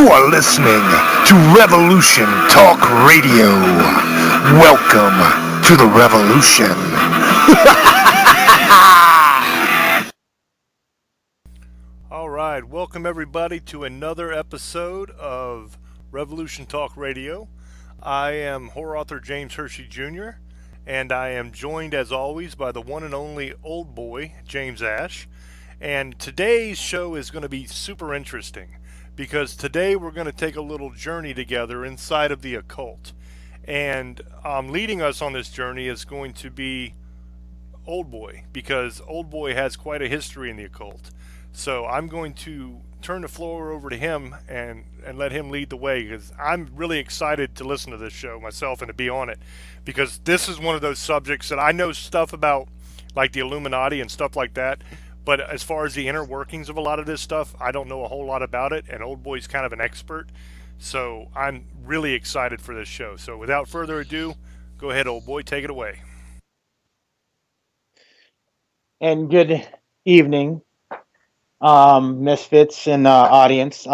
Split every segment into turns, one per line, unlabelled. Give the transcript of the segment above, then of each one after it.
are listening to Revolution Talk Radio. Welcome to the revolution.
All right, welcome everybody to another episode of Revolution Talk Radio. I am horror author James Hershey Jr., and I am joined as always by the one and only old boy, James Ash. And today's show is going to be super interesting because today we're going to take a little journey together inside of the occult. And leading us on this journey is going to be Old Boy, because Old Boy has quite a history in the occult. So I'm going to turn the floor over to him and let him lead the way, because I'm really excited to listen to this show myself and to be on it, because this is one of those subjects that I know stuff about, like the Illuminati and stuff like that. But as far as the inner workings of a lot of this stuff, I don't know a whole lot about it, and Old Boy's kind of an expert. So I'm really excited for this show. So without further ado, go ahead, Old Boy, take it away.
And good evening, misfits and audience.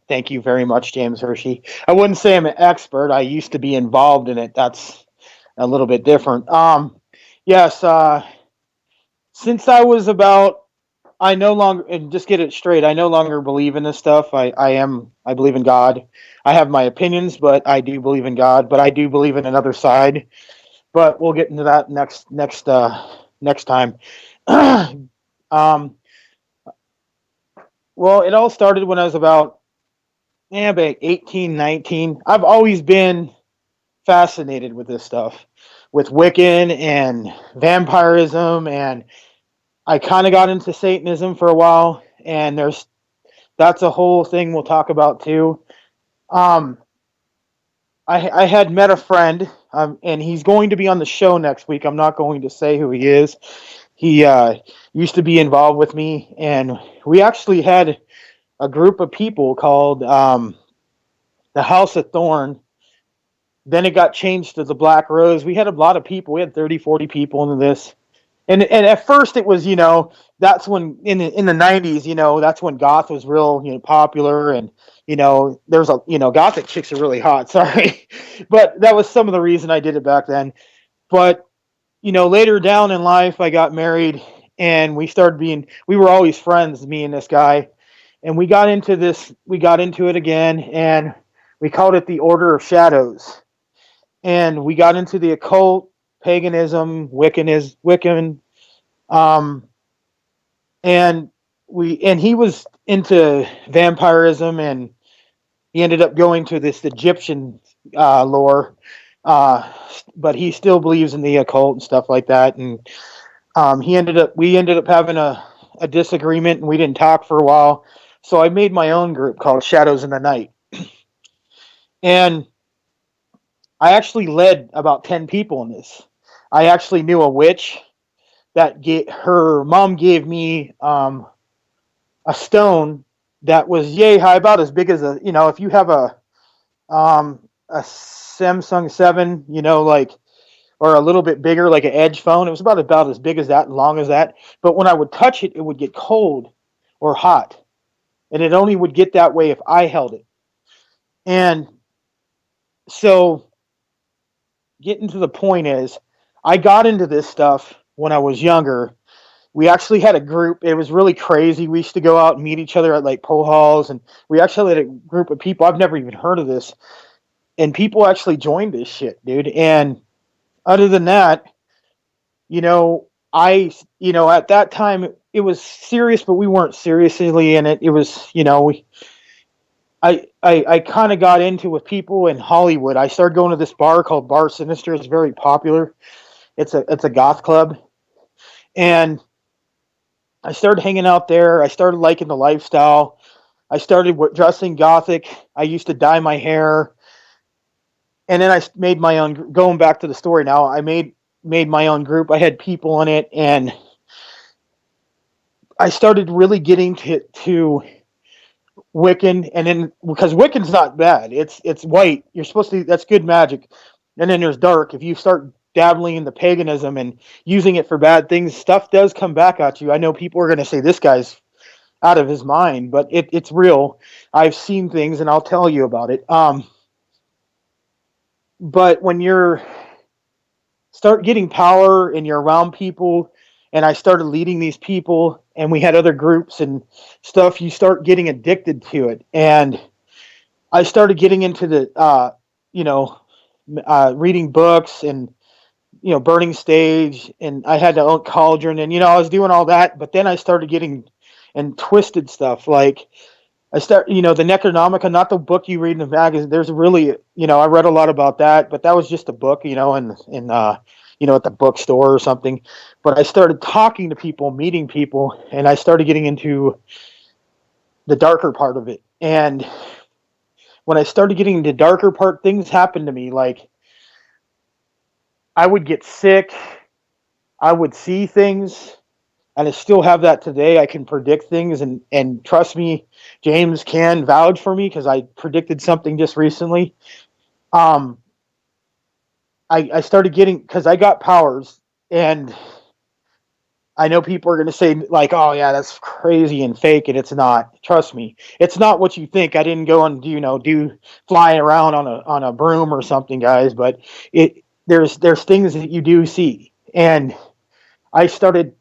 Thank you very much, James Hershey. I wouldn't say I'm an expert. I used to be involved in it. That's a little bit different. Yes, since I was about, I no longer, and just get it straight, I no longer believe in this stuff. I believe in God. I have my opinions, but I do believe in God. But I do believe in another side. But we'll get into that next time. Well, it all started when I was about 18, 19. I've always been fascinated with this stuff, with Wiccan and vampirism, and I kind of got into Satanism for a while, and that's a whole thing we'll talk about too. Um, I had met a friend, and he's going to be on the show next week. I'm not going to say who he is. He used to be involved with me, and we actually had a group of people called the House of Thorn. Then it got changed to the Black Rose. We had a lot of people. We had 30, 40 people into this. And at first it was, that's when in the 90s, that's when goth was real, popular, and there's gothic chicks are really hot. Sorry. But that was some of the reason I did it back then. But later down in life, I got married, and we were always friends, me and this guy. And we got into it again, and we called it the Order of Shadows. And we got into the occult, paganism, Wiccan, and he was into vampirism, and he ended up going to this Egyptian lore, but he still believes in the occult and stuff like that. And we ended up having a disagreement, and we didn't talk for a while. So I made my own group called Shadows in the Night, and I actually led about 10 people in this. I actually knew a witch that her mom gave me a stone that was yay high, about as big as if you have a Samsung 7, or a little bit bigger, like an Edge phone. It was about as big as that, and long as that. But when I would touch it, it would get cold or hot, and it only would get that way if I held it. And so, getting to the point is, I got into this stuff when I was younger. We actually had a group. It was really crazy. We used to go out and meet each other at like pool halls, and we actually had a group of people. I've never even heard of this, and people actually joined this shit, dude. And other than that, at that time it was serious, but we weren't seriously in it. It was, I kind of got into with people in Hollywood. I started going to this bar called Bar Sinister. It's very popular. It's a goth club, and I started hanging out there. I started liking the lifestyle. I started dressing gothic. I used to dye my hair, and then I made my own. Going back to the story now, I made my own group. I had people in it, and I started really getting to Wiccan, and then because Wiccan's not bad, it's white. You're supposed to. That's good magic, and then there's dark. If you start dabbling in the paganism and using it for bad things, stuff does come back at you. I know people are going to say this guy's out of his mind, but it's real. I've seen things, and I'll tell you about it. But when you're start getting power and you're around people, and I started leading these people, and we had other groups and stuff, you start getting addicted to it. And I started getting into the you know reading books and burning stage, and I had to own cauldron, and I was doing all that, but then I started getting and twisted stuff. Like I start, the Necronomicon, not the book you read in the magazine. There's really, I read a lot about that, but that was just a book, at the bookstore or something. But I started talking to people, meeting people, and I started getting into the darker part of it. And when I started getting into the darker part, things happened to me. Like I would get sick, I would see things, and I still have that today. I can predict things, and trust me, James can vouch for me because I predicted something just recently. Um, I started getting, because I got powers, and I know people are going to say like, "Oh yeah, that's crazy and fake," and it's not. Trust me, it's not what you think. I didn't go and do fly around on a broom or something, guys. But there's things that you do see, and I started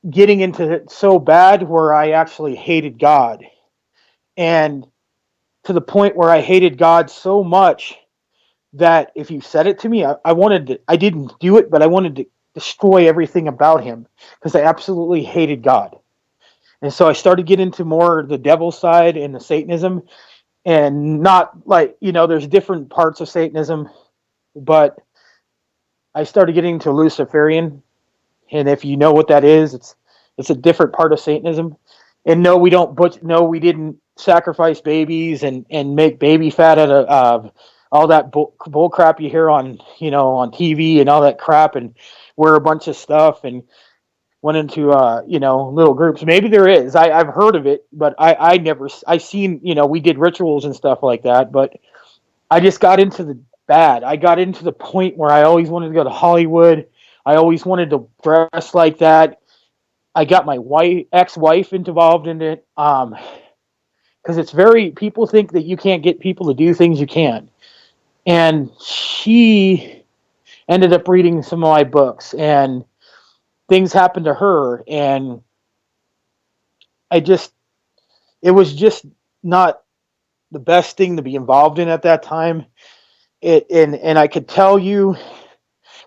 getting into it so bad where I actually hated God, and to the point where I hated God so much that if you said it to me, I wanted to. I didn't do it, but I wanted to destroy everything about him because I absolutely hated God. And so I started getting into more the devil side and the Satanism, and not like, there's different parts of Satanism, but I started getting into Luciferian. And if you know what that is, it's a different part of Satanism. And no, we don't. But no, we didn't sacrifice babies and make baby fat out of all that bull crap you hear on on TV and all that crap, and wear a bunch of stuff and went into little groups. Maybe there is. I've heard of it, but I never. I seen we did rituals and stuff like that, but I just got into the bad. I got into the point where I always wanted to go to Hollywood. I always wanted to dress like that. I got my ex-wife involved in it, because it's very, people think that you can't get people to do things you can, and she ended up reading some of my books, and things happened to her, and I just, it was just not the best thing to be involved in at that time. And I could tell you,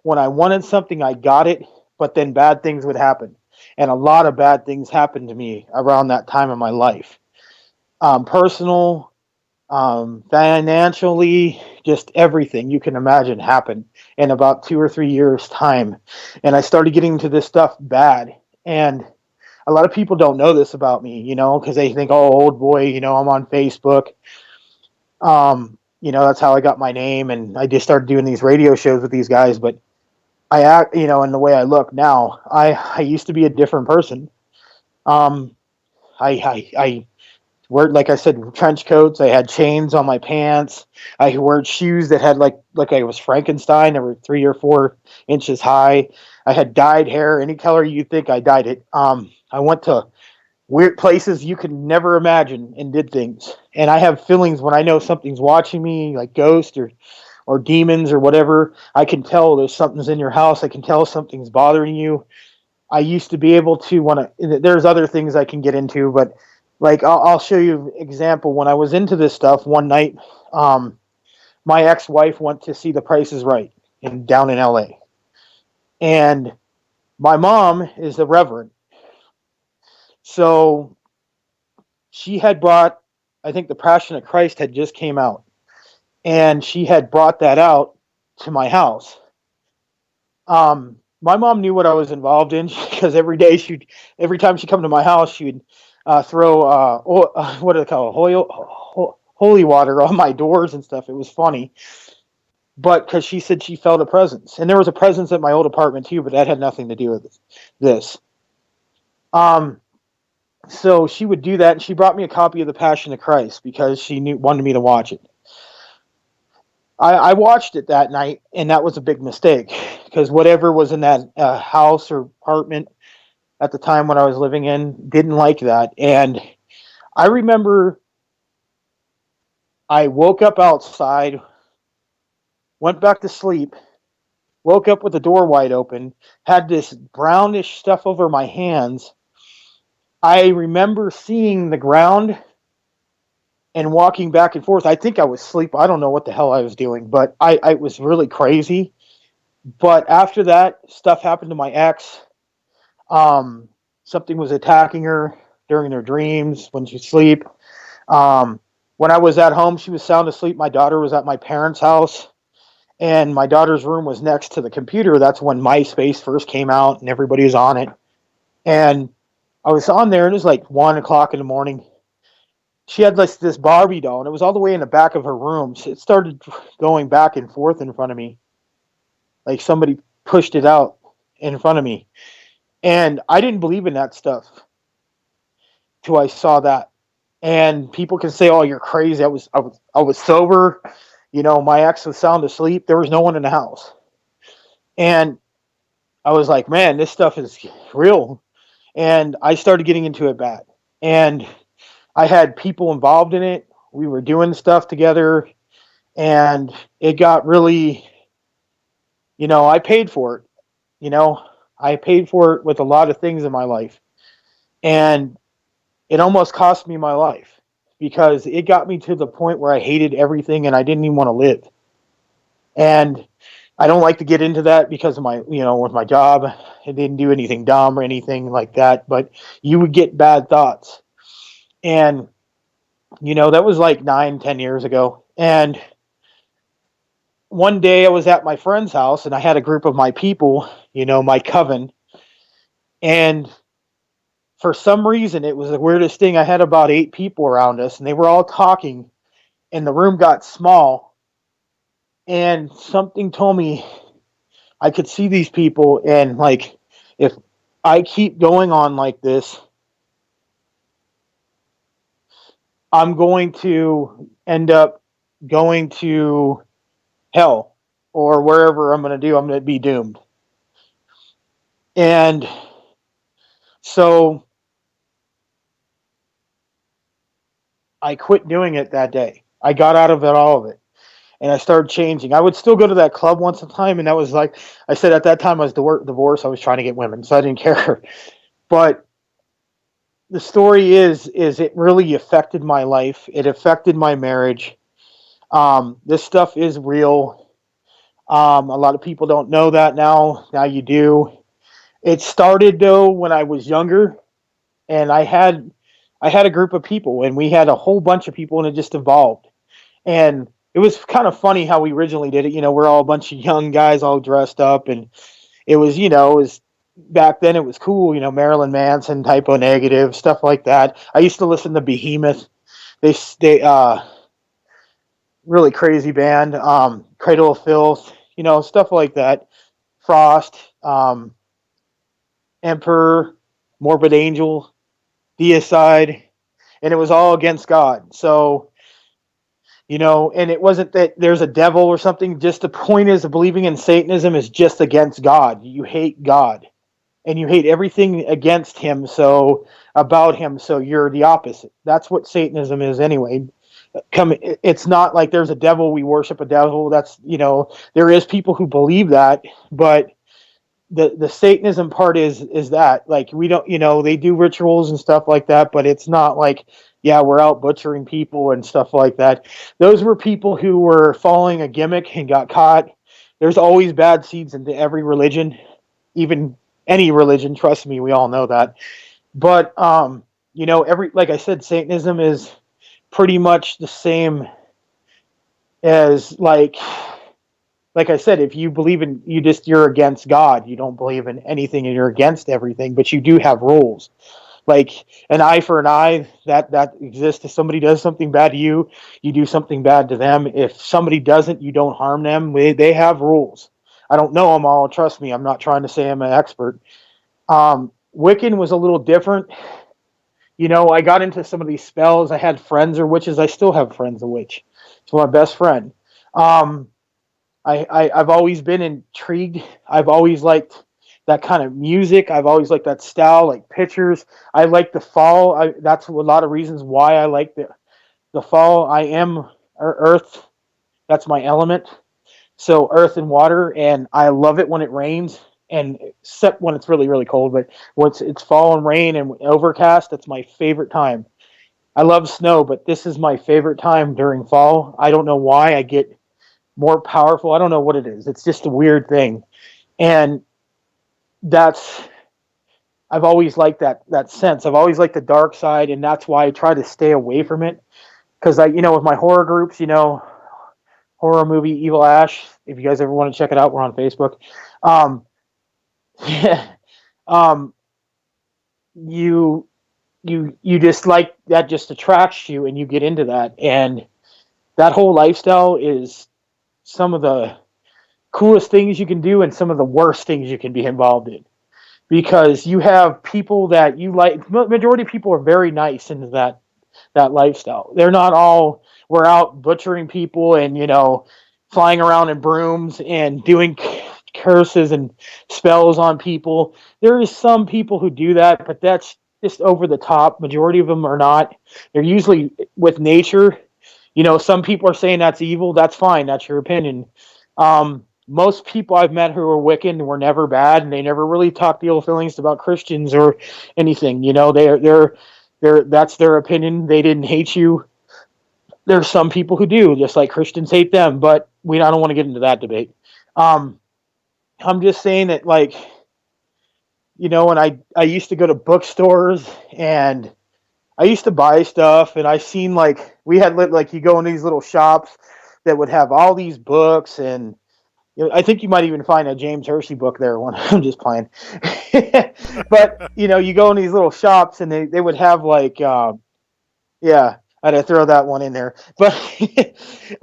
when I wanted something, I got it, but then bad things would happen. And a lot of bad things happened to me around that time of my life. Personal, financially, just everything you can imagine happened in about 2 or 3 years' time. And I started getting into this stuff bad. And a lot of people don't know this about me, because they think, oh, old boy, I'm on Facebook. That's how I got my name. And I just started doing these radio shows with these guys. But I act, in the way I look now, I used to be a different person. I wore, like I said, trench coats. I had chains on my pants. I wore shoes that had like I was Frankenstein. They were 3 or 4 inches high. I had dyed hair, any color you think. I dyed it. I went to weird places you could never imagine and did things. And I have feelings when I know something's watching me, like ghosts or demons or whatever. I can tell there's something's in your house. I can tell something's bothering you. I used to be able to, there's other things I can get into, but like I'll show you an example. When I was into this stuff one night, my ex-wife went to see The Price is Right down in LA. And my mom is the Reverend. So she had brought, I think The Passion of Christ had just came out. And she had brought that out to my house. My mom knew what I was involved in because every time she'd come to my house, she would throw what do they call it, holy water on my doors and stuff. It was funny, but because she said she felt a presence, and there was a presence at my old apartment too, but that had nothing to do with this. So she would do that, and she brought me a copy of The Passion of Christ because she wanted me to watch it. I watched it that night, and that was a big mistake because whatever was in that house or apartment, at the time when I was living in. Didn't like that. And I remember I woke up outside, went back to sleep, woke up with the door wide open, had this brownish stuff over my hands. I remember seeing the ground and walking back and forth. I think I was asleep. I don't know what the hell I was doing, but I was really crazy. But after that, stuff happened to my ex. Something was attacking her during her dreams when she'd sleep. When I was at home, she was sound asleep. My daughter was at my parents' house, and my daughter's room was next to the computer. That's when MySpace first came out, and everybody was on it. And I was on there, and it was like 1 o'clock in the morning. She had this Barbie doll, and it was all the way in the back of her room. So it started going back and forth in front of me, like somebody pushed it out in front of me. And I didn't believe in that stuff till I saw that. And people can say, "Oh, you're crazy." I was sober. My ex was sound asleep. There was no one in the house, and I was like, "Man, this stuff is real." And I started getting into it bad, and I had people involved in it. We were doing stuff together, and it got really, I paid for it. I paid for it with a lot of things in my life, and it almost cost me my life because it got me to the point where I hated everything and I didn't even want to live. And I don't like to get into that because of with my job, I didn't do anything dumb or anything like that, but you would get bad thoughts. And, that was like 9, 10 years ago. And one day I was at my friend's house and I had a group of my people, my coven. And for some reason, it was the weirdest thing. I had about 8 people around us, and they were all talking, and the room got small. And something told me I could see these people, and like, if I keep going on like this, I'm going to end up going to hell or wherever I'm going to do. I'm going to be doomed. And so I quit doing it that day. I got out of it, all of it. And I started changing. I would still go to that club once a time, and that was like I said at that time I was divorced. I was trying to get women, so I didn't care. But the story is it really affected my life. It affected my marriage. This stuff is real. A lot of people don't know that now. Now you do. It started though when I was younger, and I had a group of people, and we had a whole bunch of people, and it just evolved. And it was kind of funny how we originally did it. We're all a bunch of young guys all dressed up, and it was back then it was cool, Marilyn Manson, Typo Negative, stuff like that. I used to listen to Behemoth. They really crazy band, Cradle of Filth, stuff like that. Frost, Emperor, Morbid Angel, Deicide, and it was all against God. So and it wasn't that there's a devil or something. Just the point is, believing in Satanism is just against God. You hate God, and you hate everything against Him. So about Him, so you're the opposite. That's what Satanism is, anyway. It's not like there's a devil. We worship a devil. That's there is people who believe that, but the Satanism part is that like we don't they do rituals and stuff like that, but it's not like we're out butchering people and stuff like that. Those were people who were following a gimmick and got caught. There's always bad seeds into every religion, even any religion. Trust me, we all know that. But like I said, Satanism is pretty much the same as like I said, if you believe in you're against God. You don't believe in anything, and you're against everything. But you do have rules, like an eye for an eye. That exists. If somebody does something bad to you, you do something bad to them. If somebody doesn't, you don't harm them. They have rules. I don't know them all. Trust me. I'm not trying to say I'm an expert. Wiccan was a little different. I got into some of these spells. I had friends or witches. I still have friends of witch. It's my best friend. I've always been intrigued. I've always liked that kind of music. I've always liked that style, like pictures. I like the fall. That's a lot of reasons why I like the fall. I am earth. That's my element. So earth and water, and I love it when it rains, and except when it's really really cold. But when it's fall and rain and overcast, that's my favorite time. I love snow, but this is my favorite time during fall. I don't know why. I get more powerful. I don't know what it is. It's just a weird thing, and that's I've always liked that sense. I've always liked the dark side, and that's why I try to stay away from it. Because with my horror groups, horror movie Evil Ash. If you guys ever want to check it out, we're on Facebook. Um, um, you you just like that, just attracts you, and you get into that, and that whole lifestyle is some of the coolest things you can do, and some of the worst things you can be involved in. Because you have people that you like. Majority of people are very nice into that lifestyle. They're not all we're out butchering people and flying around in brooms and doing curses and spells on people. There is some people who do that, but that's just over the top. Majority of them are not. They're usually with nature. Some people are saying that's evil. That's fine. That's your opinion. Most people I've met who are Wiccan were never bad, and they never really talked ill feelings about Christians or anything. They're that's their opinion. They didn't hate you. There's some people who do, just like Christians hate them, but I don't want to get into that debate. Um, I'm just saying that, like, and I used to go to bookstores, and I used to buy stuff, and I seen, like, we had, like, you go in these little shops that would have all these books, and I think you might even find a James Hershey book there. One, I'm just playing. But you go in these little shops, and they would have, like, yeah, I had to throw that one in there. But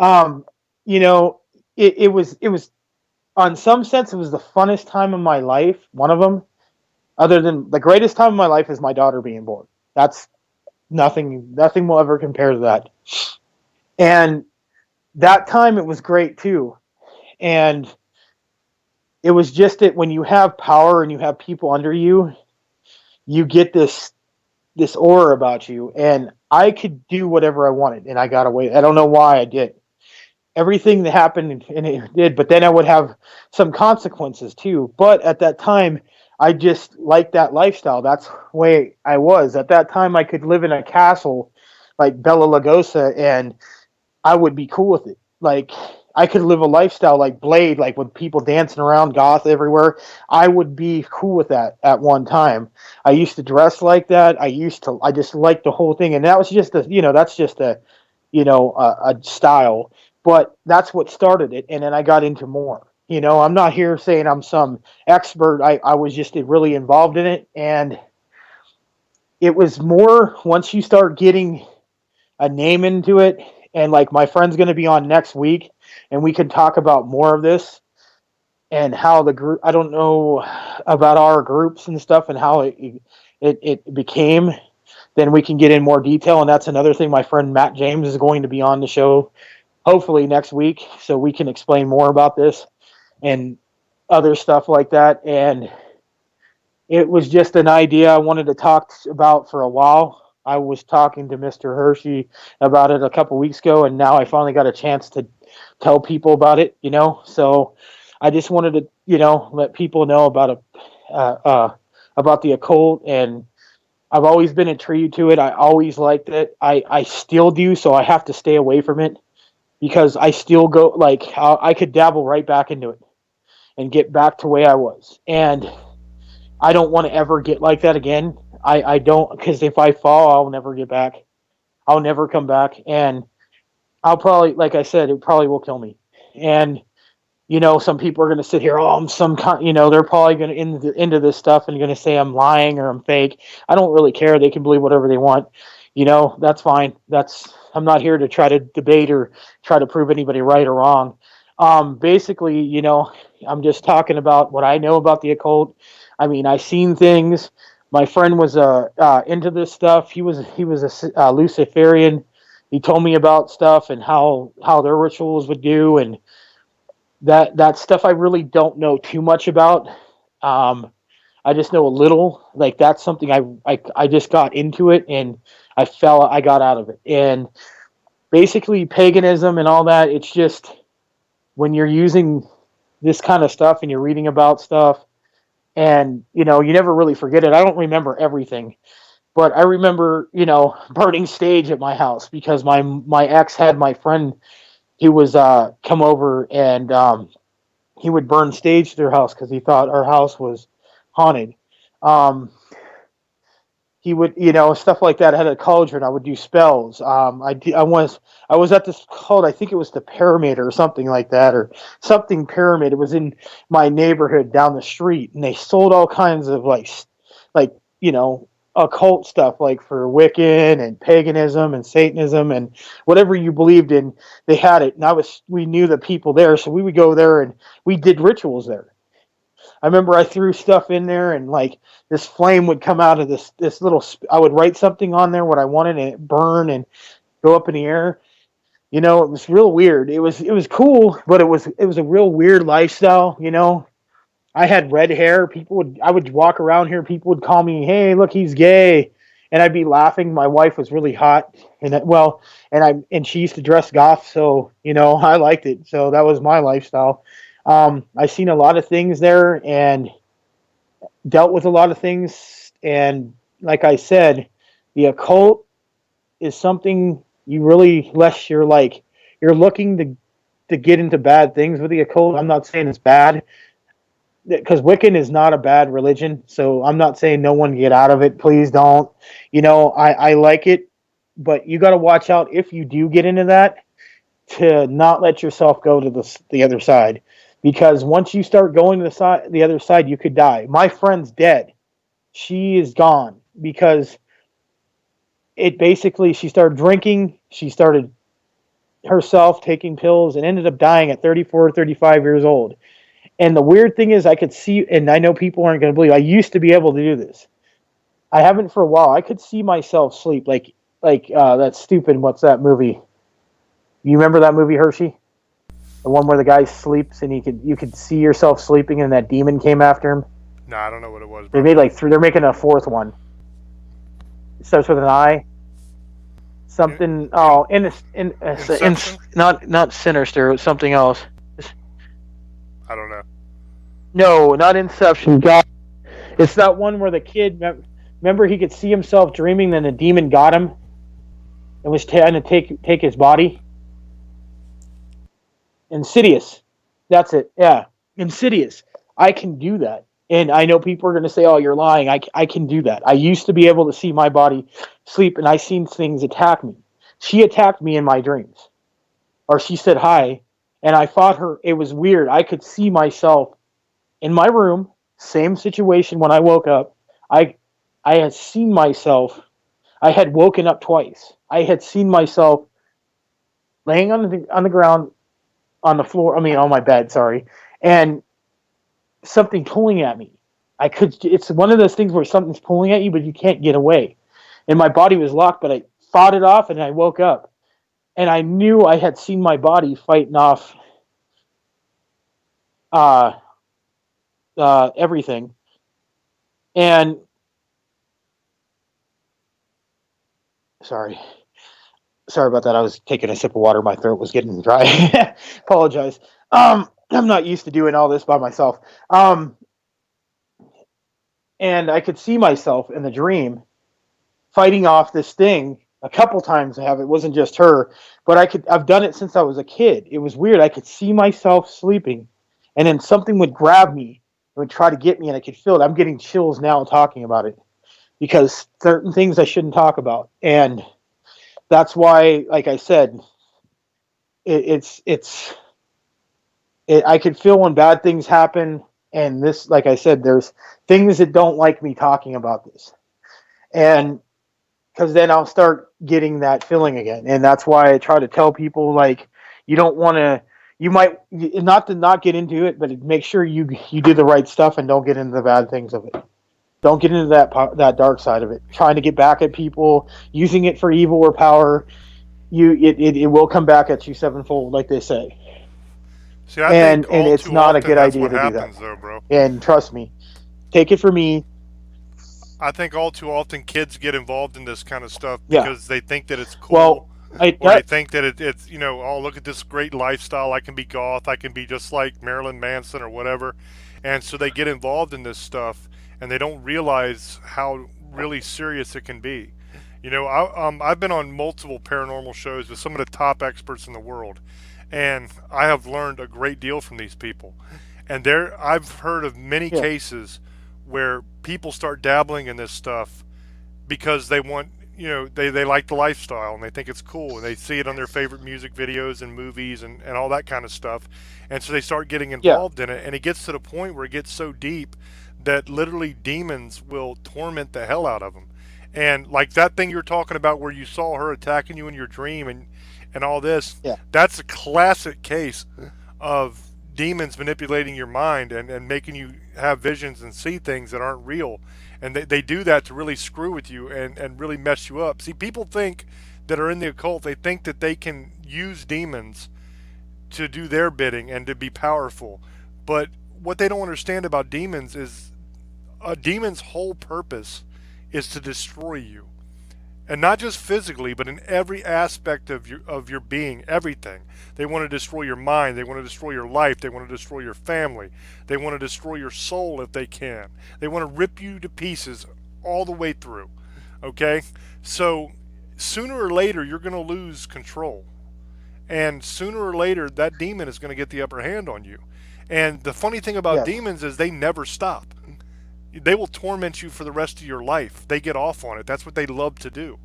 um, it was on some sense it was the funnest time of my life. One of them, other than the greatest time of my life, is my daughter being born. That's nothing will ever compare to that. And that time it was great too. And it was just that when you have power and you have people under you, you get this aura about you, and I could do whatever I wanted, and I got away. I don't know why I did. Everything that happened, and it did, but then I would have some consequences too. But at that time, I just liked that lifestyle. That's the way I was. At that time, I could live in a castle like Bella Lugosa, and I would be cool with it. Like, I could live a lifestyle like Blade, like with people dancing around goth everywhere. I would be cool with that at one time. I used to dress like that. I just liked the whole thing. And that was just that's just a style, but that's what started it. And then I got into more. I'm not here saying I'm some expert. I was just really involved in it. And it was more once you start getting a name into it, and like my friend's going to be on next week, and we can talk about more of this and how the group. I don't know about our groups and stuff and how it became. Then we can get in more detail, and that's another thing. My friend Matt James is going to be on the show hopefully next week, so we can explain more about this and other stuff like that. And it was just an idea I wanted to talk about for a while. I was talking to Mr. Hershey about it a couple weeks ago, and now I finally got a chance to tell people about it, So I just wanted to, let people know about the occult, and I've always been intrigued to it. I always liked it. I still do, so I have to stay away from it because I still go, like, I could dabble right back into it and get back to the way I was. And I don't want to ever get like that again. I don't, because if I fall, I'll never get back. I'll never come back. And I'll probably, like I said, it probably will kill me. And, some people are going to sit here, oh, I'm some kind, they're probably going to into this stuff and going to say I'm lying or I'm fake. I don't really care. They can believe whatever they want. That's fine. I'm not here to try to debate or try to prove anybody right or wrong. Basically, I'm just talking about what I know about the occult. I mean, I've seen things. My friend was into this stuff. He was a Luciferian. He told me about stuff and how their rituals would do, and that stuff I really don't know too much about. I just know a little. Like that's something I just got into it and I got out of it. And basically paganism and all that, it's just when you're using this kind of stuff and you're reading about stuff and you never really forget it. I don't remember everything, but I remember, burning stage at my house because my ex had my friend. He was come over and he would burn stage to their house because he thought our house was haunted. Um, he would, stuff like that. I had a cauldron. I would do spells. I was at this called, I think it was the Pyramid or something like that, or something Pyramid. It was in my neighborhood down the street, and they sold all kinds of like occult stuff, like for Wiccan and paganism and Satanism and whatever you believed in. They had it, and we knew the people there, so we would go there and we did rituals there. I remember I threw stuff in there and like this flame would come out of this little. I would write something on there what I wanted and it burn and go up in the air. It was real weird. It was cool, but it was a real weird lifestyle. I had red hair. I would walk around here. People would call me, "Hey, look, he's gay," and I'd be laughing. My wife was really hot, and she used to dress goth, so I liked it. So that was my lifestyle. I seen a lot of things there and dealt with a lot of things. And like I said, the occult is something you really, unless you're looking to get into bad things with the occult. I'm not saying it's bad because Wiccan is not a bad religion. So I'm not saying no one get out of it. Please don't. I like it, but you got to watch out if you do get into that to not let yourself go to the other side. Because once you start going to the other side, you could die. My friend's dead. She is gone because she started drinking. She started herself taking pills and ended up dying at 34, 35 years old. And the weird thing is I could see, and I know people aren't going to believe, I used to be able to do this. I haven't for a while. I could see myself sleep like that stupid, what's that movie? You remember that movie, Hershey? The one where the guy sleeps and you could see yourself sleeping and that demon came after him.
No, I don't know what it was.
They made like three. They're making a fourth one. It starts with an I. Something. Not Sinister. It was something else.
I don't know.
No, not Inception. God, it's that one where the kid. Remember, he could see himself dreaming, then the demon got him and was trying to take his body. Insidious. That's it. Yeah. Insidious. I can do that. And I know people are going to say, "Oh, you're lying." I can do that. I used to be able to see my body sleep, and I seen things attack me. She attacked me in my dreams. Or she said hi, and I fought her. It was weird. I could see myself in my room, same situation when I woke up. I had seen myself. I had woken up twice. I had seen myself laying on the ground, on the floor, on my bed, sorry, and something pulling at me. It's one of those things where something's pulling at you, but you can't get away. And my body was locked, but I fought it off and I woke up. And I knew I had seen my body fighting off everything. And sorry about that. I was taking a sip of water. My throat was getting dry. Apologize. I'm not used to doing all this by myself. And I could see myself in the dream fighting off this thing a couple times. It wasn't just her, but I've done it since I was a kid. It was weird. I could see myself sleeping and then something would grab me and would try to get me and I could feel it. I'm getting chills now talking about it because certain things I shouldn't talk about. And that's why, like I said, I could feel when bad things happen. And this, like I said, there's things that don't like me talking about this. And because then I'll start getting that feeling again. And that's why I try to tell people, like, you don't want to, you might, not to not get into it, but make sure you do the right stuff and don't get into the bad things of it. Don't get into that dark side of it. Trying to get back at people, using it for evil or power, it will come back at you sevenfold, like they say.
See, I think
and it's not a good idea to do that.
Though, bro.
And trust me, Take it from me.
I think all too often kids get involved in this kind of stuff
Yeah.
because they think that it's cool,
Well,
or they think that it's, oh, look at this great lifestyle. I can be goth. I can be just like Marilyn Manson or whatever. And so they get involved in this stuff and they don't realize how really serious it can be. I've been on multiple paranormal shows with some of the top experts in the world, and I have learned a great deal from these people. And I've heard of many
yeah,
cases where people start dabbling in this stuff because they want, they like the lifestyle and they think it's cool and they see it on their favorite music videos and movies and all that kind of stuff. And so they start getting
yeah,
involved in it, and it gets to the point where it gets so deep that literally demons will torment the hell out of them. And like that thing you're talking about where you saw her attacking you in your dream and all this,
yeah,
that's a classic case of demons manipulating your mind and making you have visions and see things that aren't real. And they do that to really screw with you and really mess you up. See, people think that are in the occult, they think that they can use demons to do their bidding and to be powerful. But what they don't understand about demons is a demon's whole purpose is to destroy you. And not just physically, but in every aspect of your being, everything. They want to destroy your mind, they want to destroy your life, they want to destroy your family, they want to destroy your soul if they can. They want to rip you to pieces all the way through. Okay? So sooner or later you're going to lose control. And sooner or later that demon is going to get the upper hand on you. And the funny thing about
yes,
demons is they never stop. They will torment you for the rest of your life. They get off on it. That's what they love to do.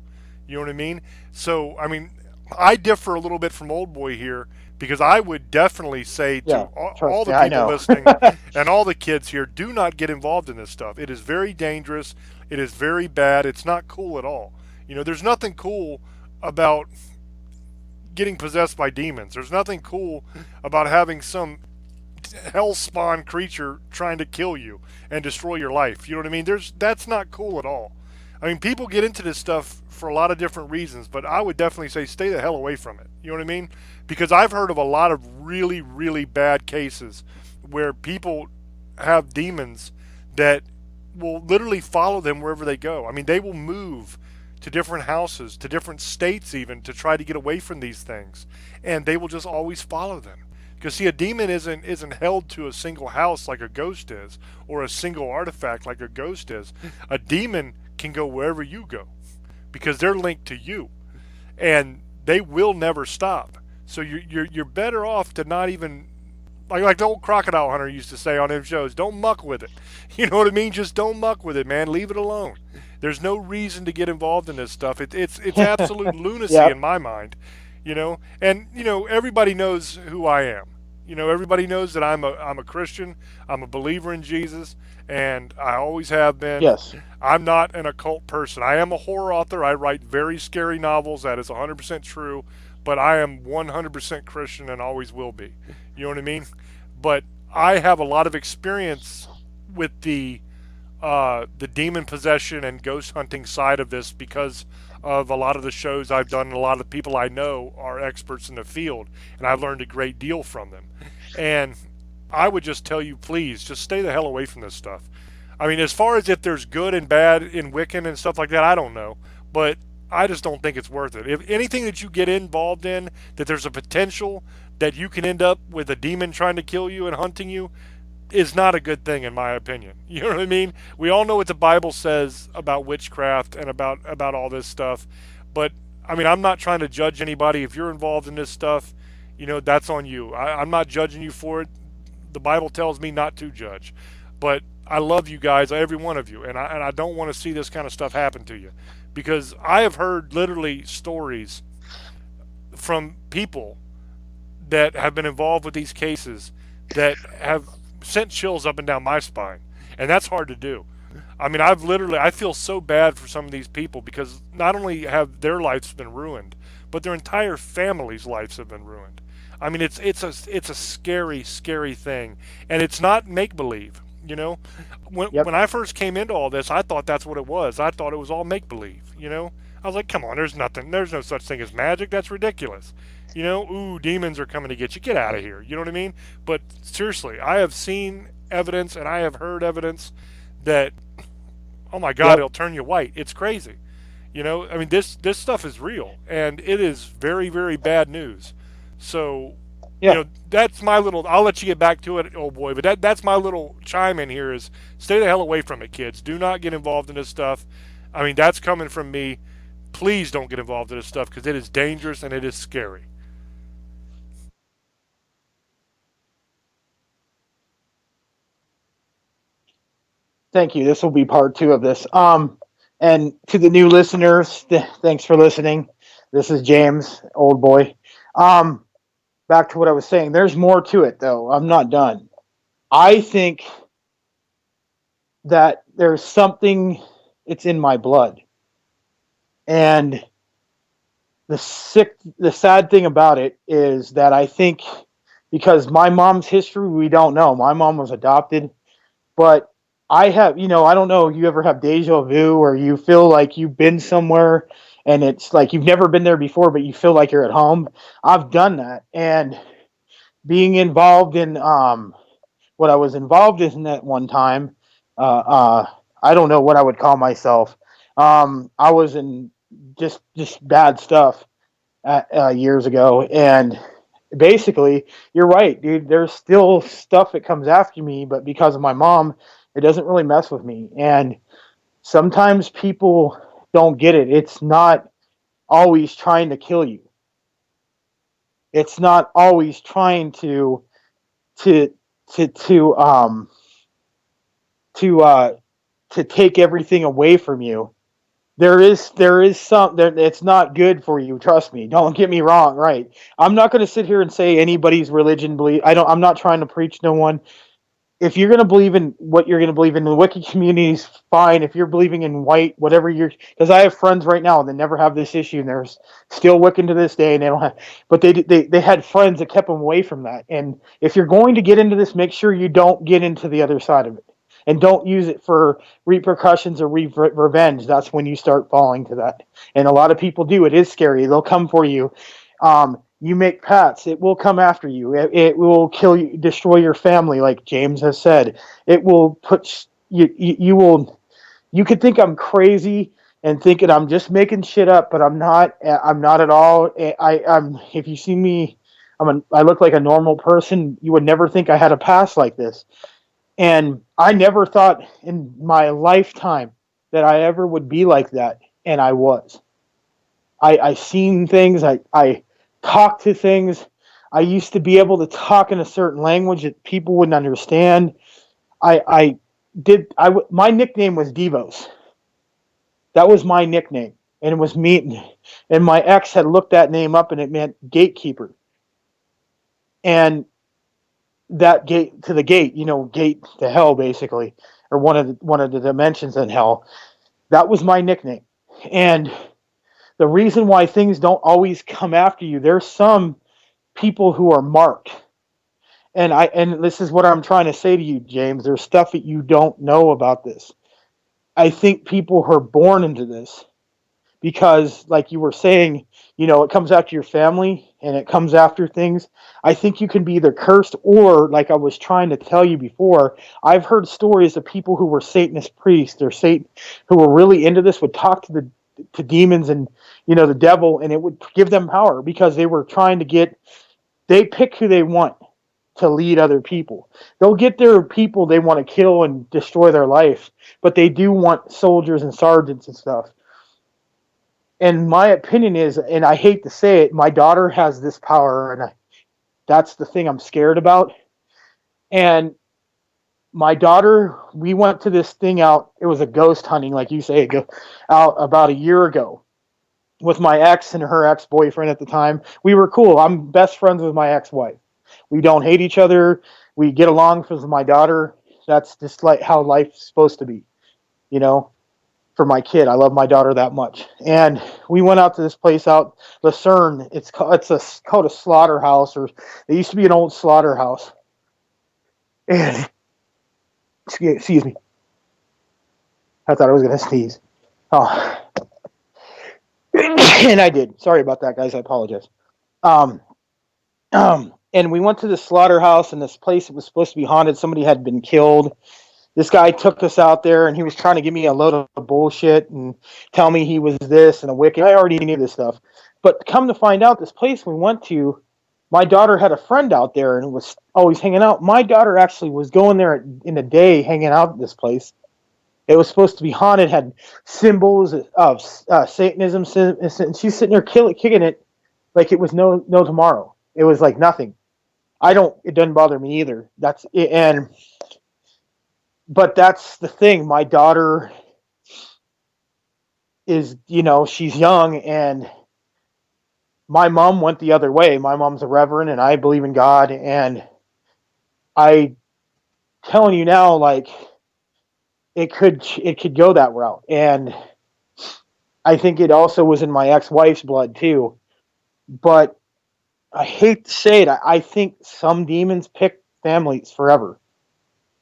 You know what I mean? So, I mean, I differ a little bit from Old Boy here because I would definitely say to
yeah.
all
Trust
the
me, I
people
know.
listening and all the kids here, do not get involved in this stuff. It is very dangerous. It is very bad. It's not cool at all. There's nothing cool about getting possessed by demons. There's nothing cool about having some hell spawn creature trying to kill you and destroy your life. You know what I mean? That's not cool at all. I mean, people get into this stuff for a lot of different reasons, but I would definitely say stay the hell away from it. You know what I mean? Because I've heard of a lot of really, really bad cases where people have demons that will literally follow them wherever they go. I mean, they will move to different houses, to different states even, to try to get away from these things. And they will just always follow them. Because see, a demon isn't held to a single house like a ghost is, or a single artifact like a ghost is. A demon can go wherever you go, because they're linked to you, and they will never stop. So you're better off to not even like the old crocodile hunter used to say on them shows. Don't muck with it. You know what I mean? Just don't muck with it, man. Leave it alone. There's no reason to get involved in this stuff. It's absolute lunacy
Yep.
in my mind. And everybody knows who I am. Everybody knows that I'm a Christian. I'm a believer in Jesus, and I always have been.
Yes.
I'm not an occult person. I am a horror author. I write very scary novels. That is 100% true. But I am 100% Christian and always will be. You know what I mean? But I have a lot of experience with the demon possession and ghost hunting side of this because of a lot of the shows I've done, and a lot of the people I know are experts in the field, and I've learned a great deal from them. And I would just tell you, please, just stay the hell away from this stuff. I mean, as far as if there's good and bad in Wiccan and stuff like that, I don't know. But I just don't think it's worth it. If anything that you get involved in, that there's a potential that you can end up with a demon trying to kill you and hunting you, is not a good thing in my opinion. You know what I mean? We all know what the Bible says about witchcraft and about all this stuff. But I mean, I'm not trying to judge anybody. If you're involved in this stuff, that's on you. I'm not judging you for it. The Bible tells me not to judge. But I love you guys, every one of you, and I don't want to see this kind of stuff happen to you, because I have heard literally stories from people that have been involved with these cases that have sent chills up and down my spine, and that's hard to do. I mean, I feel so bad for some of these people because not only have their lives been ruined, but their entire family's lives have been ruined. I mean, it's a scary, scary thing, and it's not make believe.
Yep.
When I first came into all this, I thought that's what it was. I thought it was all make believe. I was like, come on, there's nothing, there's no such thing as magic. That's ridiculous. Ooh, demons are coming to get you. Get out of here. You know what I mean? But seriously, I have seen evidence and I have heard evidence that, oh my God,
Yep.
it'll turn you white. It's crazy. I mean, this stuff is real, and it is very, very bad news. So,
Yeah.
that's my little. I'll let you get back to it, old boy. But that's my little chime in here is stay the hell away from it, kids. Do not get involved in this stuff. I mean, that's coming from me. Please don't get involved in this stuff because it is dangerous and it is scary.
Thank you. This will be part 2 of this. And to the new listeners, thanks for listening. This is James, old boy. Um, Back to what I was saying. There's more to it, though. I'm not done. I think that there's something. It's in my blood, and the sad thing about it is that I think because my mom's history we don't know. My mom was adopted, but I have, I don't know, you ever have deja vu or you feel like you've been somewhere and it's like you've never been there before, but you feel like you're at home. I've done that. And being involved in what I was involved in at one time, I don't know what I would call myself. I was in just bad stuff years ago, and basically, you're right, dude. There's still stuff that comes after me, but because of my mom, it doesn't really mess with me. And sometimes people don't get it. It's not always trying to kill you. It's not always trying to to to um to uh to take everything away from you. There is some there, it's not good for you, trust me, don't get me wrong, right? I'm not going to sit here and say anybody's religion believe. I'm not trying to preach no one. If you're going to believe in what you're going to believe in, the Wiccan community is fine. If you're believing in white, whatever you're, because I have friends right now that never have this issue, and they're still Wiccan to this day, and they don't have, but they had friends that kept them away from that. And if you're going to get into this, make sure you don't get into the other side of it, and don't use it for repercussions or revenge. That's when you start falling to that. And a lot of people do. It is scary. They'll come for you. You make pets, it will come after you. It will kill you, destroy your family, like James has said. It will put you will. You could think I'm crazy and thinking I'm just making shit up, but I'm not. I'm not at all. I'm. If you see me, I look like a normal person. You would never think I had a past like this. And I never thought in my lifetime that I ever would be like that, and I was. I seen things. I talked to things. I used to be able to talk in a certain language that people wouldn't understand. I did. My nickname was Devos. That was my nickname, and it was me. And my ex had looked that name up, and it meant gatekeeper. And that gate to the gate, gate to hell, basically, or one of the dimensions in hell. That was my nickname, and the reason why things don't always come after you, there's some people who are marked. And this is what I'm trying to say to you, James. There's stuff that you don't know about this. I think people who are born into this because, like you were saying, it comes after your family and it comes after things. I think you can be either cursed or, like I was trying to tell you before, I've heard stories of people who were Satanist priests or Satan who were really into this would talk to demons and the devil, and it would give them power because they were trying to they pick who they want to lead other people. They'll get their people they want to kill and destroy their life, but they do want soldiers and sergeants and stuff. And my opinion is, and I hate to say it, my daughter has this power, and that's the thing I'm scared about. And my daughter, we went to this thing out. It was a ghost hunting, like you say, out about a year ago with my ex and her ex-boyfriend at the time. We were cool. I'm best friends with my ex-wife. We don't hate each other. We get along with my daughter. That's just like how life's supposed to be, for my kid. I love my daughter that much. And we went out to this place out Lucerne. It's called a slaughterhouse, or it used to be an old slaughterhouse. And excuse me. I thought I was going to sneeze. Oh. And I did. Sorry about that, guys. I apologize. Um, and we went to the slaughterhouse, and this place, it was supposed to be haunted. Somebody had been killed. this guy took us out there, and he was trying to give me a load of bullshit and tell me he was this and a Wiccan. I already knew this stuff. But come to find out, this place we went to, my daughter had a friend out there and was always hanging out. My daughter actually was going there in the day, hanging out at this place. It was supposed to be haunted, had symbols of Satanism, and she's sitting there kicking it like it was no tomorrow. It was like nothing. It doesn't bother me either. But that's the thing. My daughter is, she's young, and my mom went the other way. My mom's a reverend, and I believe in God, and I telling you now, like, it could go that route. And I think it also was in my ex-wife's blood too. But I hate to say it, I think some demons pick families forever.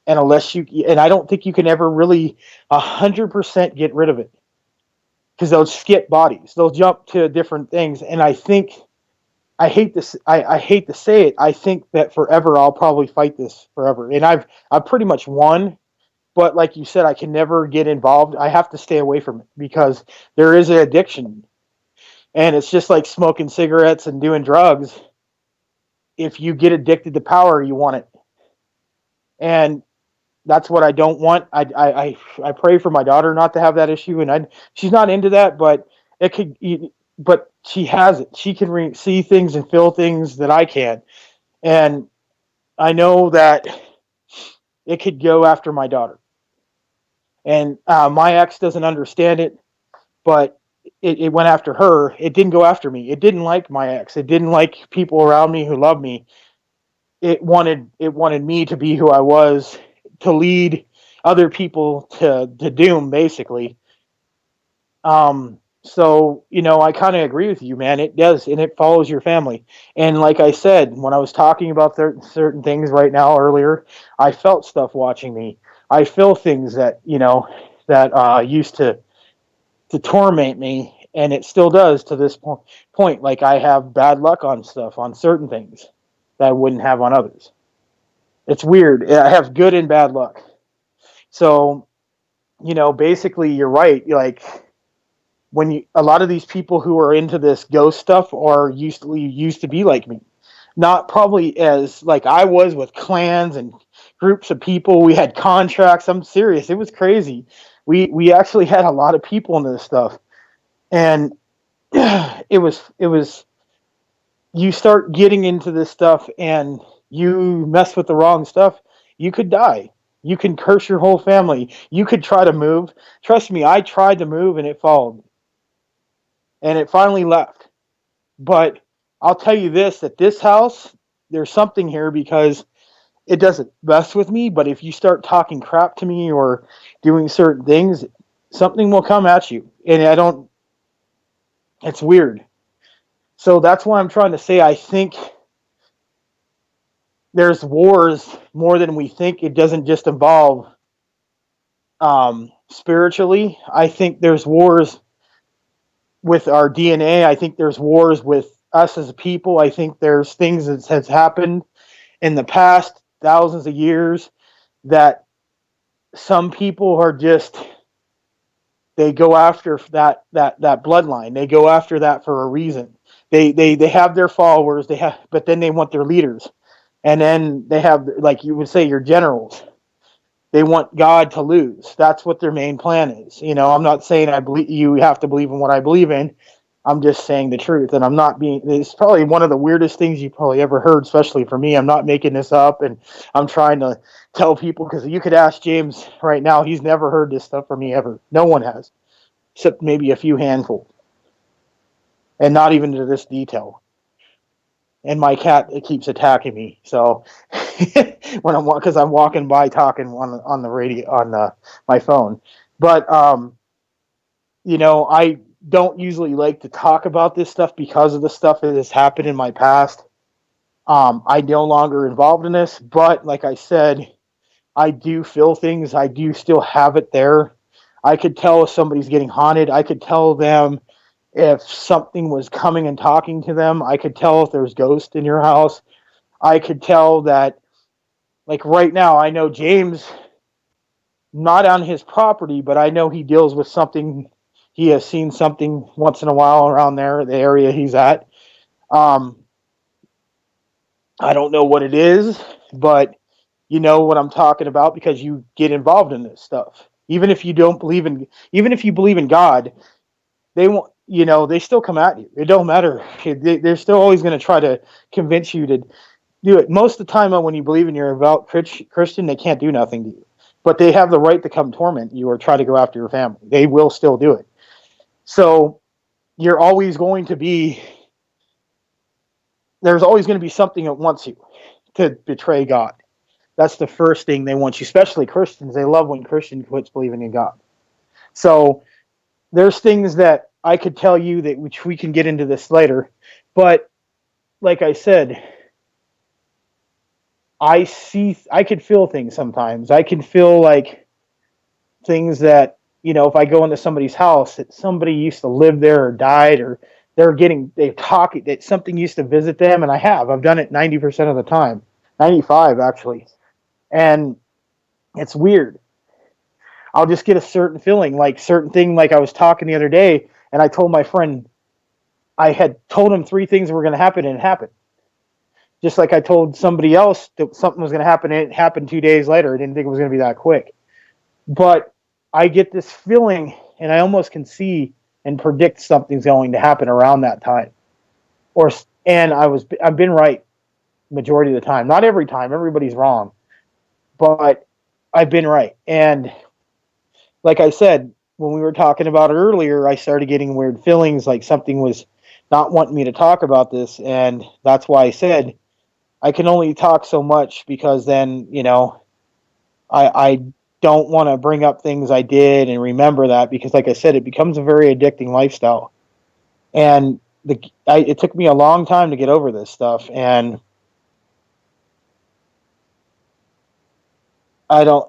And I don't think you can ever really 100% get rid of it, because they'll skip bodies, they'll jump to different things. And I think, I hate to say it, I think that forever I'll probably fight this forever. And I've pretty much won, but like you said, I can never get involved. I have to stay away from it because there is an addiction, and it's just like smoking cigarettes and doing drugs. If you get addicted to power, you want it, and that's what I don't want. I pray for my daughter not to have that issue, and she's not into that, but but she has it. She can see things and feel things that I can, and I know that it could go after my daughter. And my ex doesn't understand it, but it went after her. It didn't go after me. It didn't like my ex. It didn't like people around me who loved me. It wanted me to be who I was, to lead other people to doom, basically. So, I kind of agree with you, man. It does, and it follows your family. And like I said, when I was talking about certain things right now earlier, I felt stuff watching me. I feel things that, that used to torment me, and it still does to this point. Like, I have bad luck on stuff, on certain things that I wouldn't have on others. It's weird. I have good and bad luck. So, basically, you're right. Like, a lot of these people who are into this ghost stuff used to be like me. Not probably as like I was, with clans and groups of people. We had contracts. I'm serious. It was crazy. We actually had a lot of people into this stuff. And it was you start getting into this stuff and you mess with the wrong stuff, you could die. You can curse your whole family. You could try to move. Trust me, I tried to move and it followed. And it finally left. But I'll tell you this, at this house, there's something here, because it doesn't mess with me, but if you start talking crap to me or doing certain things, something will come at you. And it's weird. So that's why I'm trying to say, I think there's wars more than we think. It doesn't just involve spiritually. I think there's wars with our DNA. I think there's wars with us as a people. I think there's things that has happened in the past thousands of years that some people are just, they go after that bloodline. They go after that for a reason. They have their followers, but then they want their leaders. And then they have, like you would say, your generals. They want God to lose. That's what their main plan is. I'm not saying you have to believe in what I believe in. I'm just saying the truth. And it's probably one of the weirdest things you probably ever heard, especially for me. I'm not making this up, and I'm trying to tell people, because you could ask James right now. He's never heard this stuff from me ever. No one has, except maybe a few handfuls. And not even to this detail. And my cat, it keeps attacking me. So because I'm walking by talking on the radio on my phone, but I don't usually like to talk about this stuff because of the stuff that has happened in my past. I'm no longer involved in this, but like I said, I do feel things. I do still have it there. I could tell if somebody's getting haunted. I could tell them if something was coming and talking to them. I could tell if there's ghosts in your house. I could tell that, like right now, I know James not on his property, but I know he deals with something. He has seen something once in a while around there, the area he's at. Um, I don't know what it is, but you know what I'm talking about because you get involved in this stuff. Even if you believe in God, they won't. They still come at you. It don't matter. They're still always going to try to convince you to do it. Most of the time, when you believe in you're a devout Christian, they can't do nothing to you, but they have the right to come torment you or try to go after your family. They will still do it. So you're always going to be. There's always going to be something that wants you to betray God. That's the first thing they want you, especially Christians. They love when Christians quits believing in God. So there's things that I could tell you that which we can get into this later, but like I said, I could feel things sometimes. I can feel like things that, if I go into somebody's house that somebody used to live there or died or they talk that something used to visit them, and I've done it 90% of the time, 95 actually, and it's weird. I'll just get a certain feeling, like certain thing, like I was talking the other day, and I told my friend, I had told him 3 things were going to happen, and it happened. Just like I told somebody else that something was going to happen, and it happened 2 days later. I didn't think it was going to be that quick. But I get this feeling, and I almost can see and predict something's going to happen around that time. I've been right majority of the time. Not every time. Everybody's wrong. But I've been right. And like I said, when we were talking about it earlier, I started getting weird feelings like something was not wanting me to talk about this. And that's why I said I can only talk so much because then, I don't want to bring up things I did and remember that because, like I said, it becomes a very addicting lifestyle. And it took me a long time to get over this stuff. And I don't,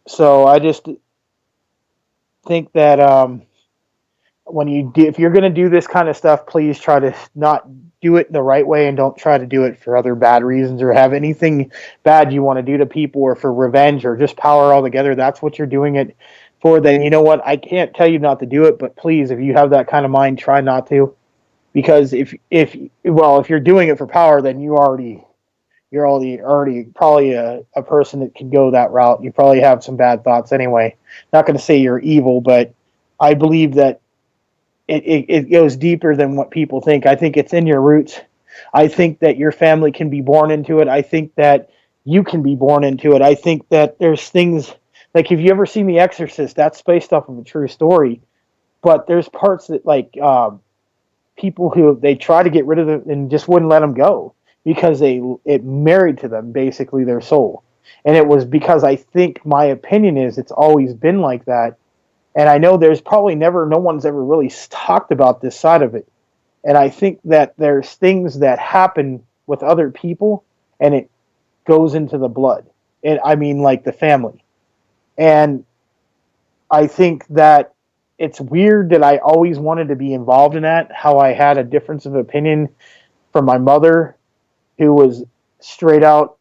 so I just think that, if you're going to do this kind of stuff, please try to not do it the right way and don't try to do it for other bad reasons or have anything bad you want to do to people or for revenge or just power altogether. That's what you're doing it for. Then you know what? I can't tell you not to do it, but please, if you have that kind of mind, try not to. Because if you're doing it for power, then you're already probably a person that can go that route. You probably have some bad thoughts anyway. Not going to say you're evil, but I believe that it goes deeper than what people think. I think it's in your roots. I think that your family can be born into it. I think that you can be born into it. I think that there's things like if you ever seen The Exorcist, that's based off of a true story. But there's parts that people who they try to get rid of them and just wouldn't let them go because it married to them basically their soul. And it was because I think my opinion is it's always been like that. And I know there's probably no one's ever really talked about this side of it. And I think that there's things that happen with other people and it goes into the blood. And I mean, like the family. And I think that it's weird that I always wanted to be involved in that, how I had a difference of opinion from my mother, who was straight out,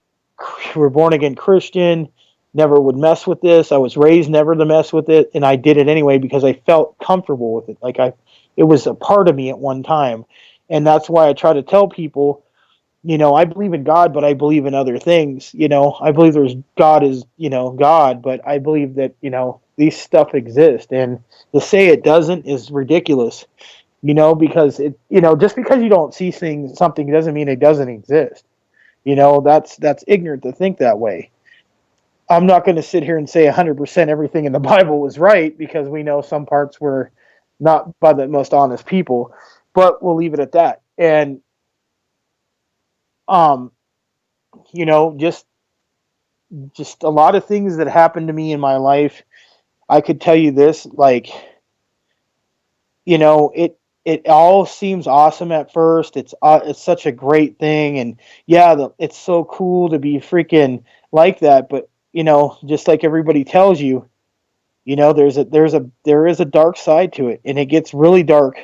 we're born again Christian, never would mess with this. I was raised never to mess with it, and I did it anyway because I felt comfortable with it. It was a part of me at one time, and that's why I try to tell people, I believe in God, but I believe in other things. I believe God is, God, but I believe that these stuff exist, and to say it doesn't is ridiculous. Because just because you don't see something doesn't mean it doesn't exist. That's ignorant to think that way. I'm not going to sit here and say 100% everything in the Bible was right because we know some parts were not by the most honest people, but we'll leave it at that. And, just a lot of things that happened to me in my life. I could tell you this, it all seems awesome at first. It's such a great thing. And yeah, it's so cool to be freaking like that. But, just like everybody tells you, there is a dark side to it, and it gets really dark,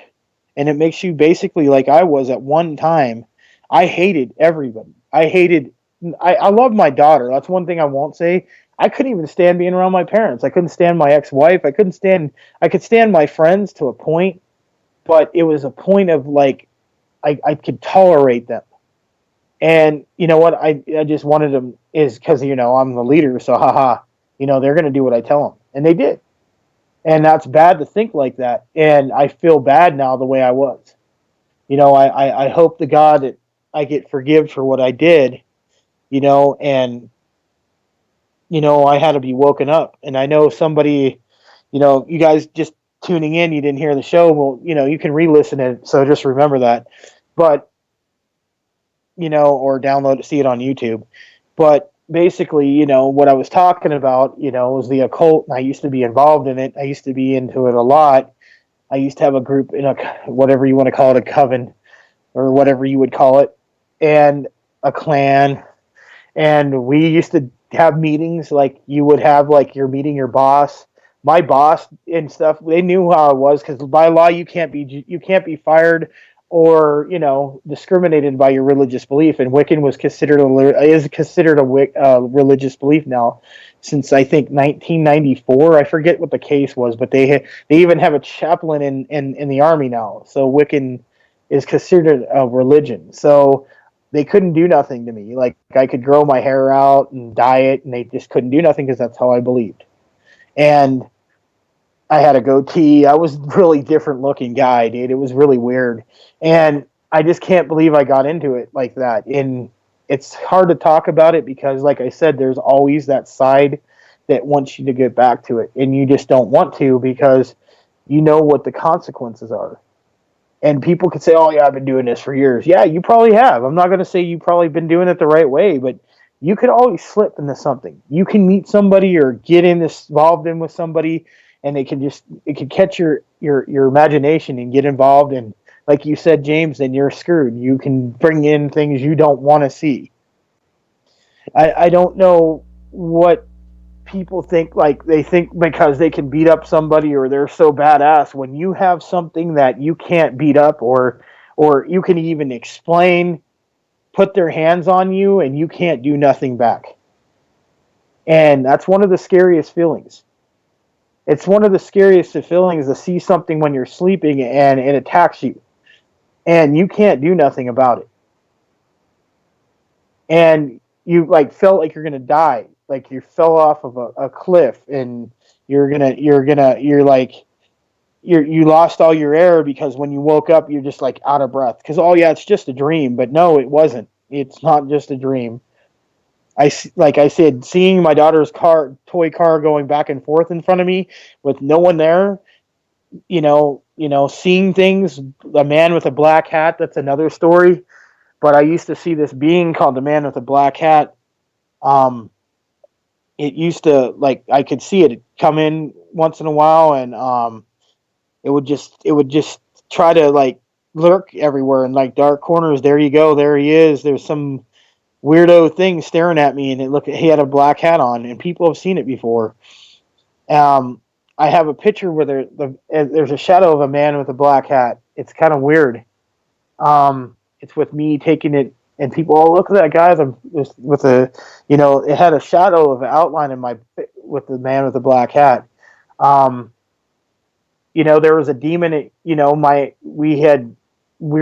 and it makes you basically like I was at one time. I hated everybody. I hated I love my daughter. That's one thing I won't say. I couldn't even stand being around my parents. I couldn't stand my ex-wife. I could stand my friends to a point, but it was a point of like, I could tolerate them. And you know what? I just wanted them is because, I'm the leader. So, haha, they're going to do what I tell them. And they did. And that's bad to think like that. And I feel bad now the way I was. I hope to God that I get forgive for what I did, and, I had to be woken up. And I know somebody, you guys just tuning in, you didn't hear the show. Well, you can re-listen it. So just remember that. But, or download it, see it on YouTube. But basically, what I was talking about, was the occult. And I used to be involved in it. I used to be into it a lot. I used to have a group in whatever you want to call it, a coven or whatever you would call it, and a clan. And we used to have meetings like you would have, like you're meeting your boss. My boss and stuff, they knew how I was because by law you can't be fired or discriminated by your religious belief. And Wiccan is considered a religious belief now since I think 1994. I forget what the case was, but they even have a chaplain in the army now. So Wiccan is considered a religion. So they couldn't do nothing to me. Like I could grow my hair out and dye it, and they just couldn't do nothing because that's how I believed. And I had a goatee. I was a really different looking guy, dude. It was really weird. And I just can't believe I got into it like that. And it's hard to talk about it because, like I said, there's always that side that wants you to get back to it. And you just don't want to because you know what the consequences are. And people could say, oh, yeah, I've been doing this for years. Yeah, you probably have. I'm not going to say you've probably been doing it the right way, but you could always slip into something. You can meet somebody or get involved in with somebody, and it can catch your imagination and get involved. And like you said, James, then you're screwed. You can bring in things you don't want to see. I don't know what people think, like they think because they can beat up somebody or they're so badass. When you have something that you can't beat up or you can even explain, put their hands on you and you can't do nothing back. And that's one of the scariest feelings. It's one of the scariest feelings to see something when you're sleeping and it attacks you and you can't do nothing about it. And you like felt like you're going to die, like you fell off of a cliff and you lost all your air because when you woke up you're just like out of breath because, oh yeah, it's just a dream. But no, it wasn't. It's not just a dream. Like I said, seeing my daughter's toy car going back and forth in front of me with no one there, seeing things, a man with a black hat, that's another story. But I used to see this being called the man with a black hat. It used to, like, I could see it come in once in a while, and it would just try to like lurk everywhere in like dark corners. There you go, there he is. There's some weirdo thing staring at me, and he had a black hat on, and people have seen it before. I have a picture where there's a shadow of a man with a black hat. It's kind of weird. It's with me taking it, and people, oh, look at that guy with a, it had a shadow of an outline with the man with the black hat. There was a demon. We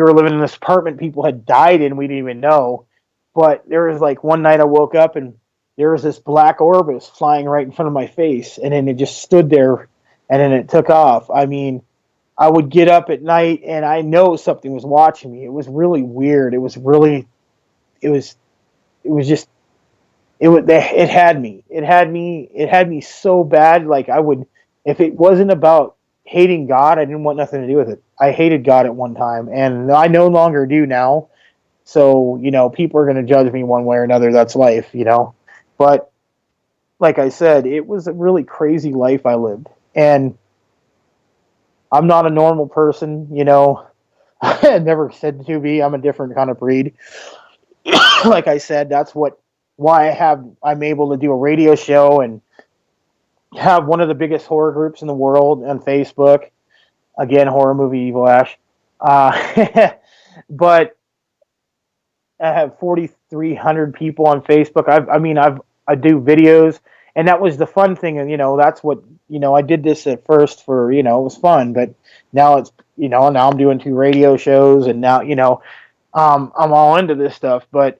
were living in this apartment. People had died, and we didn't even know. But there was like one night I woke up, and there was this black orb was flying right in front of my face, and then it just stood there, and then it took off. I mean, I would get up at night and I know something was watching me. It was really weird. It had me so bad. Like if it wasn't about hating God, I didn't want nothing to do with it. I hated God at one time and I no longer do now. So, people are going to judge me one way or another. That's life, but like I said, it was a really crazy life I lived, and I'm not a normal person, I never said to be. I'm a different kind of breed. Like I said, that's why I'm able to do a radio show and have one of the biggest horror groups in the world on Facebook. Again, horror movie Evil Ash. But I have 4,300 people on Facebook. I do videos, and that was the fun thing. And that's what I did this at first for it was fun, but now it's now I'm doing 2 radio shows, and now I'm all into this stuff. But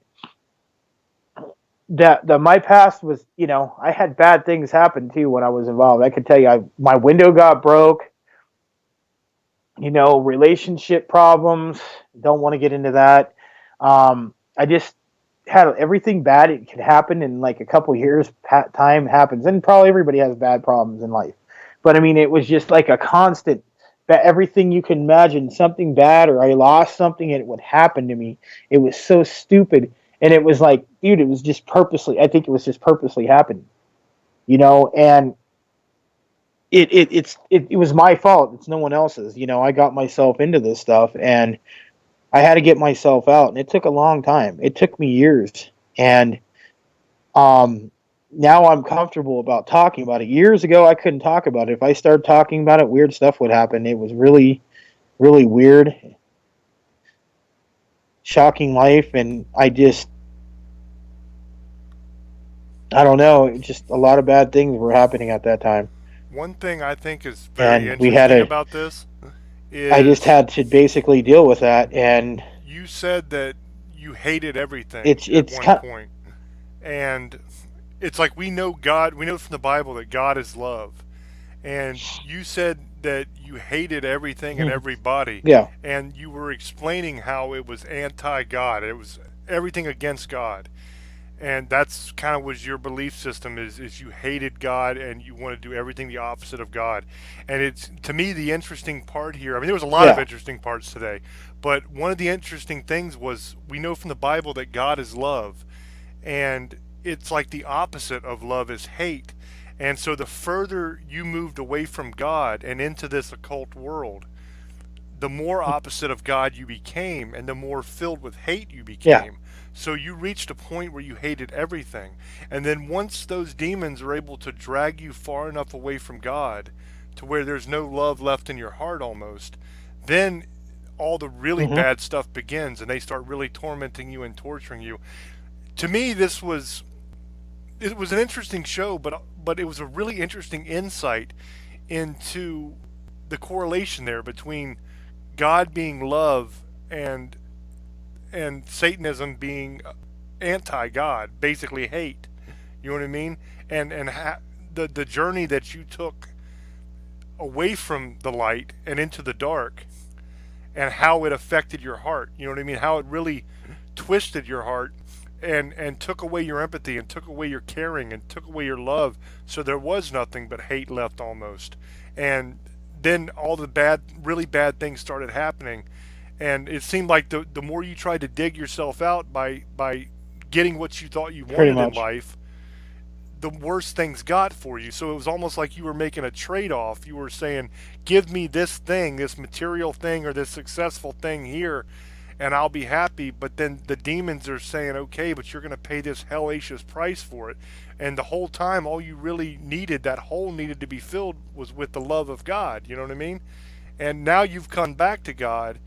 that my past was I had bad things happen too when I was involved. I could tell you, my window got broke. Relationship problems. Don't want to get into that. I just had everything bad it could happen in like a couple years. Time happens, and probably everybody has bad problems in life. But I mean, it was just like a constant. Everything you can imagine, something bad, or I lost something, and it would happen to me. It was so stupid, and it was like, dude, it was just purposely. I think it was just purposely happening, and it was my fault. It's no one else's. I got myself into this stuff, and I had to get myself out, and it took a long time. It took me years, and now I'm comfortable about talking about it. Years ago, I couldn't talk about it. If I started talking about it, weird stuff would happen. It was really, really weird, shocking life, and I don't know. Just a lot of bad things were happening at that time.
One thing I think is very
And we
interesting
had
about this
I just
is
had to basically deal with that, and
you said that you hated everything
it's
at
it's
one
kind.
point. And it's like we know God, we know from the Bible that God is love. And you said that you hated everything and everybody.
Yeah.
And you were explaining how it was anti-God. It was everything against God. And that's kind of was your belief system is you hated God and you want to do everything the opposite of God. And it's to me the interesting part here. I mean, there was a lot of
Yeah.
interesting parts today, but one of the interesting things was we know from the Bible that God is love, and it's like the opposite of love is hate. And so the further you moved away from God and into this occult world, the more opposite of God you became and the more filled with hate you
Yeah.
became. So you reached a point where you hated everything. And then once those demons are able to drag you far enough away from God to where there's no love left in your heart almost, then all the really
hmm
bad stuff begins and they start really tormenting you and torturing you. To me, it was an interesting show, but it was a really interesting insight into the correlation there between God being love and Satanism being anti-God, basically hate. You know what I mean? And the journey that you took away from the light and into the dark, and how it affected your heart. You know what I mean? How it really twisted your heart and took away your empathy and took away your caring and took away your love. So there was nothing but hate left almost. And then all the bad, really bad things started happening. And it seemed like the more you tried to dig yourself out by getting what you thought you
Pretty
wanted in
much.
life, the worse things got for you. So it was almost like you were making a trade off. You were saying, give me this thing, this material thing, or this successful thing here, and I'll be happy. But then the demons are saying, okay, but you're going to pay this hellacious price for it. And the whole time, all you really needed, that hole needed to be filled, was with the love of God. You know what I mean? And now you've come back to God,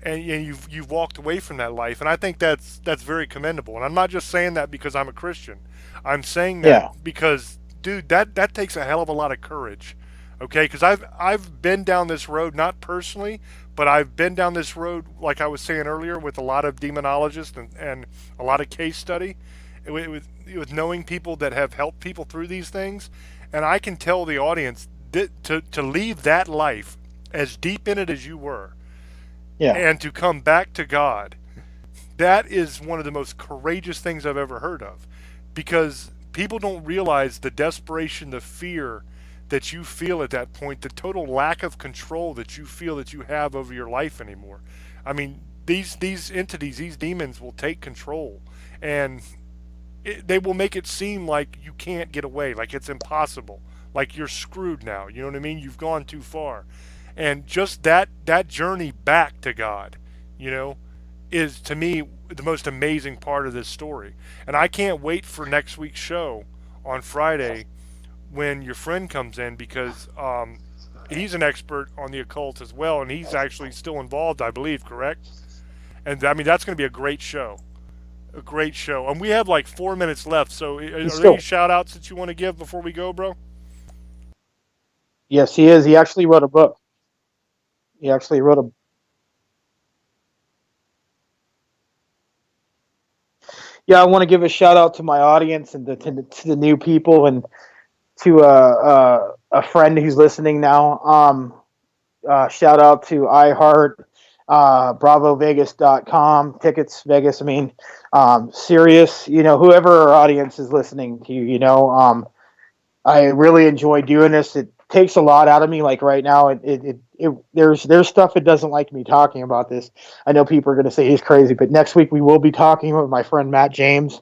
and you've walked away from that life, and I think that's very commendable. And I'm not just saying that because I'm a Christian. I'm saying that
Yeah.
because, dude, that takes a hell of a lot of courage. Okay, because I've been down this road, not personally, but I've been down this road, like I was saying earlier, with a lot of demonologists and a lot of case study, with knowing people that have helped people through these things, and I can tell the audience that to leave that life as deep in it as you were
Yeah.
and to come back to God, that is one of the most courageous things I've ever heard of. Because people don't realize the desperation, the fear that you feel at that point, the total lack of control that you feel that you have over your life anymore. I mean, these entities, these demons will take control, and they will make it seem like you can't get away, like it's impossible, like you're screwed now. You know what I mean? You've gone too far. And just that journey back to God, you know, is to me the most amazing part of this story. And I can't wait for next week's show on Friday when your friend comes in, because he's an expert on the occult as well, and he's actually still involved, I believe, correct? And I mean, that's going to be a great show. A great show. And we have like 4 minutes left. So, are
He's
there any
still.
shout outs that you want to give before we go, bro?
Yes, he is. He actually wrote a book. He actually wrote a. Yeah, I want to give a shout out to my audience and to the new people and to a friend who's listening now. Shout out to iHeart, BravoVegas.com, Tickets Vegas. I mean, Sirius. Whoever our audience is listening to. I really enjoy doing this. It takes a lot out of me. Like right now, there's stuff it doesn't like me talking about this. I know people are going to say he's crazy, but next week we will be talking with my friend Matt James.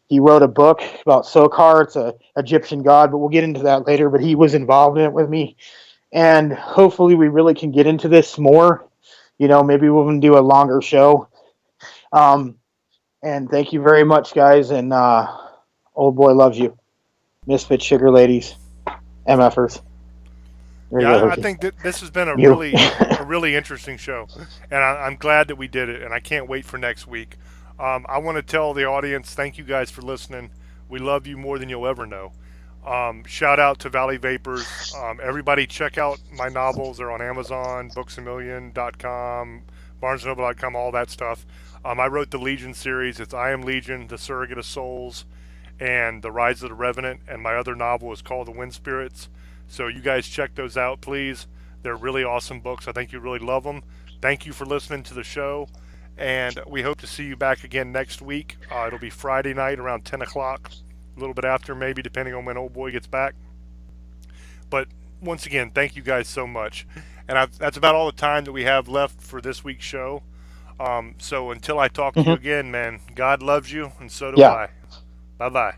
He wrote a book about Sokar. It's a Egyptian god, but we'll get into that later. But he was involved in it with me, and hopefully we really can get into this more. Maybe we'll do a longer show. And thank you very much, guys. And old boy loves you. Misfit Sugar Ladies, MFers. There you
Yeah,
go,
I
Hershey.
think that this has been a
You.
really interesting show, and I'm glad that we did it, and I can't wait for next week. I want to tell the audience, thank you guys for listening. We love you more than you'll ever know. Shout out to Valley Vapors. Everybody check out my novels. They're on Amazon, booksamillion.com, barnesandnoble.com, all that stuff. I wrote the Legion series. It's I Am Legion, The Surrogate of Souls, and The Rise of the Revenant, and my other novel is called The Wind Spirits. So you guys check those out, please. They're really awesome books. I think you really love them. Thank you for listening to the show, and we hope to see you back again next week. It'll be Friday night around 10 o'clock, a little bit after maybe, depending on when old boy gets back. But once again, thank you guys so much. And that's about all the time that we have left for this week's show. So until I talk to you again, man, God loves you, and so do
Yeah.
I. Bye bye.